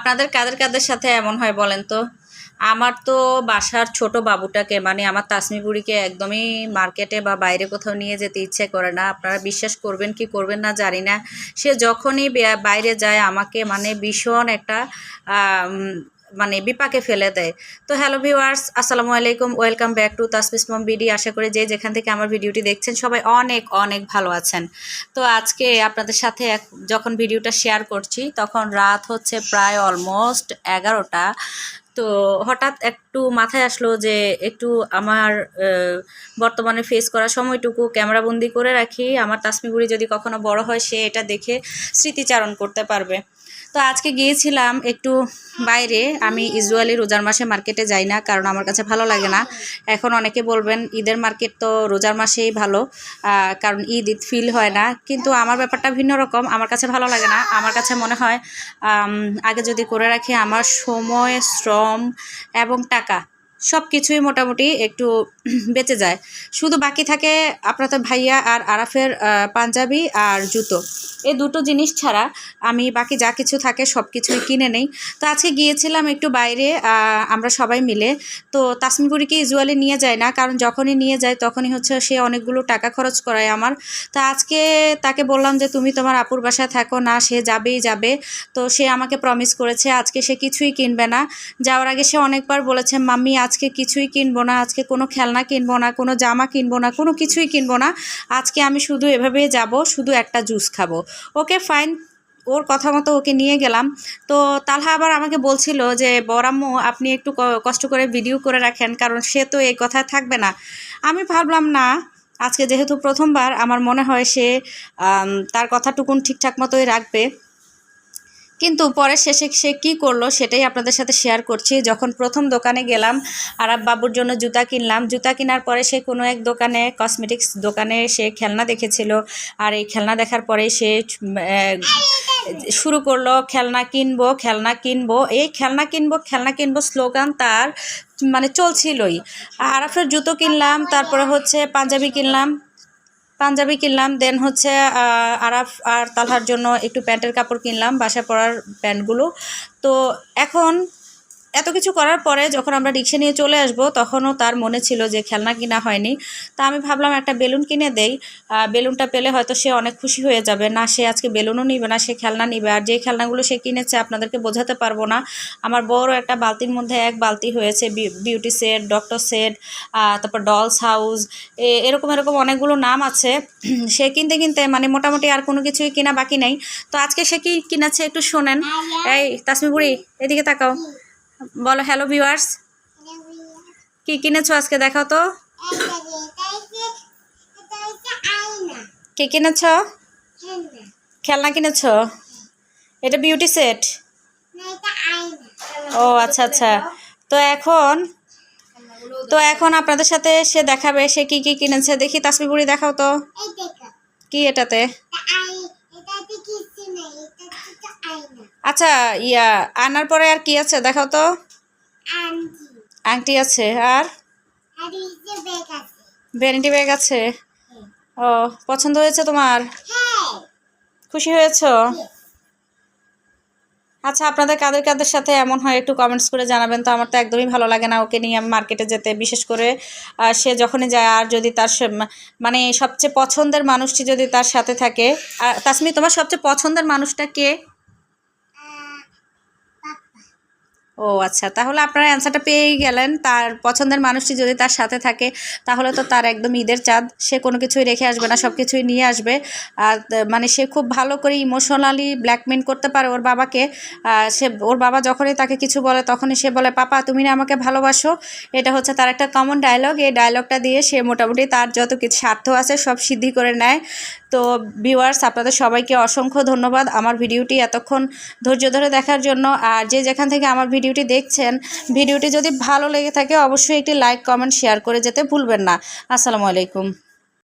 আপনাদের কাদের কাদের সাথে এমন হয় বলেন তো? আমার তো বাসার ছোট বাবুটাকে মানে আমার তাসমি বুড়িকে একদমই মার্কেটে বা বাইরে কোথাও নিয়ে যেতে ইচ্ছে করে না। আপনারা বিশ্বাস করবেন কি করবেন না জানি না, সে যখনই বাইরে যায় আমাকে মানে ভীষণ একটা মানে বিপাকে ফেলে দেয়। তো হ্যালো ভিউয়ার্স, আসসালামু আলাইকুম, welcome back to Tasmis mom BD. আশা করি যে যেখান থেকে আমার ভিডিওটি দেখছেন সবাই অনেক অনেক ভালো আছেন। তো আজকে আপনাদের সাথে যখন ভিডিওটা শেয়ার করছি তখন রাত হচ্ছে প্রায় অলমোস্ট 11টা। তো হঠাৎ একটু মাথায় আসলো যে একটু আমার বর্তমানে ফেস করা সময়টুকু ক্যামেরাবন্দি করে রাখি, আমার তাসমি বুড়ি যদি কখনো বড় হয় সে এটা দেখে স্মৃতিচারণ করতে পারবে। তো আজকে গিয়েছিলাম একটু বাইরে। আমি ইউজুয়ালি রোজার মাসে মার্কেটে যাই না, কারণ আমার কাছে ভালো লাগে না। এখন অনেকে বলবেন ঈদের মার্কেট তো রোজার মাসেই ভালো, কারণ ঈদ ফিল হয় না, কিন্তু আমার ব্যাপারটা ভিন্ন রকম। আমার কাছে ভালো লাগে না। আমার কাছে মনে হয় আগে যদি করে রাখি আমার সময়, শ্রম এবং টাকা সব কিছুই মোটামুটি একটু বেঁচে যায়। শুধু বাকি থাকে আপনাদের ভাইয়া আর আরাফের পাঞ্জাবি আর জুতো, এই দুটো জিনিস ছাড়া আমি বাকি যা কিছু থাকে সব কিছুই কিনে নেই। তো আজকে গিয়েছিলাম একটু বাইরে আমরা সবাই মিলে। তো তাসমি বুড়িকে ইউজুয়ালি নিয়ে যায় না, কারণ যখনই নিয়ে যায় তখনই হচ্ছে সে অনেকগুলো টাকা খরচ করায় আমার। তো আজকে তাকে বললাম যে তুমি তোমার আপুর বাসায় থাকো না, সে যাবেই যাবে। তো সে আমাকে প্রমিস করেছে আজকে সে কিছুই কিনবে না। যাওয়ার আগে সে অনেকবার বলেছে মাম্মি আজকে কিছুই কিনবো না, আজকে কোনো খেলনা কিনবো না, কোনো জামা কিনবো না, কোনো কিছুই কিনবো না, আজকে আমি শুধু এভাবেই যাব, শুধু একটা জুস খাবো। ওকে ফাইন, ওর কথা মতো ওকে নিয়ে গেলাম। তো তালহা আবার আমাকে বলছিল যে বড়াম্মু আপনি একটু কষ্ট করে ভিডিও করে রাখেন, কারণ সে তো এই কথায় থাকবে না। আমি ভাবলাম না, আজকে যেহেতু প্রথমবার আমার মনে হয় সে তার কথাটুকুন ঠিকঠাক মতোই রাখবে। কিন্তু পরে শেষে সে কী করলো সেটাই আপনাদের সাথে শেয়ার করছি। যখন প্রথম দোকানে গেলাম আরাব বাবুর জন্য জুতা কিনলাম, জুতা কেনার পরে সে কোনো এক দোকানে, কসমেটিক্স দোকানে সে খেলনা দেখেছিল। আর এই খেলনা দেখার পরে সে শুরু করলো খেলনা কিনবো, খেলনা কিনবো, এই খেলনা কিনবো, খেলনা কিনবো স্লোগান তার মানে চলছিলই। আরাফের জুতো কিনলাম, তারপরে হচ্ছে পাঞ্জাবি কিনলাম, দেন হচ্ছে আরাফ আর তালহার জন্য একটু প্যান্টের কাপড় কিনলাম, বাসায় পরার প্যান্টগুলো। তো এখন এত কিছু করার পরে যখন আমরা রিক্সা নিয়ে চলে আসব তখনও তার মনে ছিল যে খেলনা কিনা হয়নি। তা আমি ভাবলাম একটা বেলুন কিনে দেই, বেলুনটা পেলে হয়তো সে অনেক খুশি হয়ে যাবে। না, সে আজকে বেলুনও নিবে না, সে খেলনা নিবে। আর যে খেলনাগুলো সে কিনেছে আপনাদেরকে বোঝাতে পারবো না। আমার বড় একটা বালতির মধ্যে এক বালতি হয়েছে বিউটি সেট, ডক্টর সেট, তারপর ডলস হাউস, এরকম এরকম অনেকগুলো নাম আছে। সে কিনতে কিনতে মানে মোটামুটি আর কোনো কিছুই কিনা বাকি নেই। তো আজকে সে কি কিনেছে একটু শোনেন। এই তাসমি বুড়ি এদিকে তাকাও, বলো হ্যালো ভিউয়ার্স, কি কিনেছো আজকে দেখাও তো। কি কিনেছো? খেলনা কিনেছো? এটা বিউটি সেট? ও আচ্ছা আচ্ছা। তো এখন আপনাদের সাথে সে দেখাবে সে কি কি কিনেছে। দেখি তাসমি বুড়ি দেখাও তো, কি এটাতে? আচ্ছা, আনার পরে আর কি আছে দেখাও তো। আংটি আছে, আর ভ্যানিটি ব্যাগ আছে। ও, পছন্দ হয়েছে তোমার? খুশি হয়েছো? আচ্ছা, আপনাদের কাদের কাদের সাথে এমন হয় একটু কমেন্টস করে জানাবেন তো। আমার তো একদমই ভালো লাগে না ওকে নিয়ে আমি মার্কেটে যেতে, বিশেষ করে সে যখনই যায় আর যদি তার মানে সবচেয়ে পছন্দের মানুষটি যদি তার সাথে থাকে। আর তাসমি তোমার সবচেয়ে পছন্দের মানুষটা কে? ও আচ্ছা, তাহলে আপনারা অ্যান্সারটা পেয়েই গেলেন। তার পছন্দের মানুষটি যদি তার সাথে থাকে তাহলে তো তার একদম ঈদের চাঁদ। সে কোনো কিছুই রেখে আসবে না, সব কিছুই নিয়ে আসবে। আর মানে সে খুব ভালো করে ইমোশনালি ব্ল্যাকমেল করতে পারে ওর বাবাকে। ওর বাবা যখনই তাকে কিছু বলে তখনই সে বলে পাপা তুমি না আমাকে ভালোবাসো। এটা হচ্ছে তার একটা কমন ডায়লগ। এই ডায়লগটা দিয়ে সে মোটামুটি তার যত কিছু স্বার্থ আছে সব সিদ্ধি করে নেয়। তো ভিউয়ার্স, আপনাদের সবাইকে অসংখ্য ধন্যবাদ আমার ভিডিওটি এতক্ষণ ধৈর্য ধরে দেখার জন্য। আর যে যেখান থেকে আমার ভিডিওটি দেখছেন, ভিডিওটি যদি ভালো লেগে থাকে অবশ্যই একটি লাইক, কমেন্ট, শেয়ার করে যেতে ভুলবেন না। আসসালামু আলাইকুম।